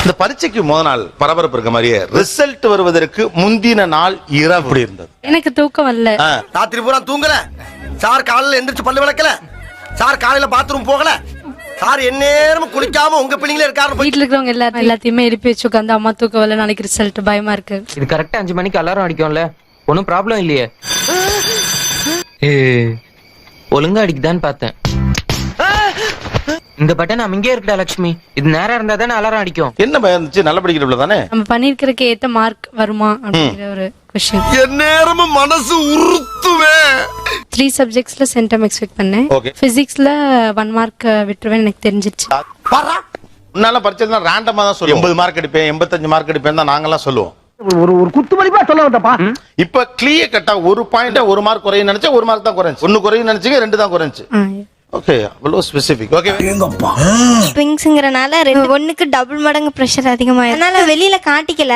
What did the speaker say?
இந்த பரீட்சைக்கு முத நாள் பரபரப்பு இருக்க மாதிரியே ரிசல்ட் வருவதற்கு முந்தின நாள் இரவு எப்படி இருந்தது? எனக்கு தூக்கம் வரல. ராத்திரி பூரா தூங்கல சார், காலையில எந்திரிச்சு பல்லு விளக்கல சார், காலையில பாத்ரூம் போகல சார், எந்நேரமும் குளிக்காம உங்க பிள்ளைங்களே இருக்காரு. வீட்டுல இருக்கிறவங்க எல்லாத்தையுமே எழுப்பி வச்சு உட்காந்து அம்மா தூக்கம் வரல, நாளைக்கு ரிசல்ட் பயமா இருக்கு. இது கரெக்டா 5 மணிக்கு அலாரம் அடிக்கும்ல, ஒன்னும் ப்ராப்ளம் இல்லையே. ஒழுங்கா அடிக்குதான்னு பார்த்தேன். இந்த பட்டன் அங்கே இருக்குடா லட்சுமி, இது நேரா இருந்தா தானே அலாரம் அடிக்கும். என்ன பயம் இருந்துச்சு? நல்ல படிக்கிறப்பல தானே? நம்ம பண்ணிருக்கிறதுக்கு ஏத்த மார்க் வருமா அப்படிங்கிற ஒரு கொஸ்டின். எந்நேரமும் மனசு உறுத்துவே. 3 சப்ஜெக்ட்ஸ்ல சென்டம் எக்ஸ்பெக்ட் பண்ணேன். Okay. பிசிக்ஸ்ல 1 மார்க் விட்டுருவேன் எனக்கு தெரிஞ்சிருச்சு. முன்னால பரீட்சை தான் ரேண்டமா தான் சொல்லுவோம். 80 மார்க் எடுப்பேன், 85 மார்க் எடுப்பேன் தான் நாங்கெல்லாம் சொல்லுவோம். ஒரு குத்து மதிப்பா சொல்ல வந்தப்பா. இப்ப கிளியர் கட்டா ஒரு பாயிண்ட் 1 மார்க் குறையும் நினைச்சா 1 மார்க் தான் குறைஞ்சு, 1 குறையும் நினைச்சீங்க 2 தான் குறைஞ்சு. ஓகே, அவ்வளவு ஸ்பெசிபிக். ஓகே, ட்விங்ஸ்ங்கறனால 1க்கு டபுள் மடங்கு பிரஷர் அதிகமாயிருக்கு. அதனால வெளியில காட்டிக்கல.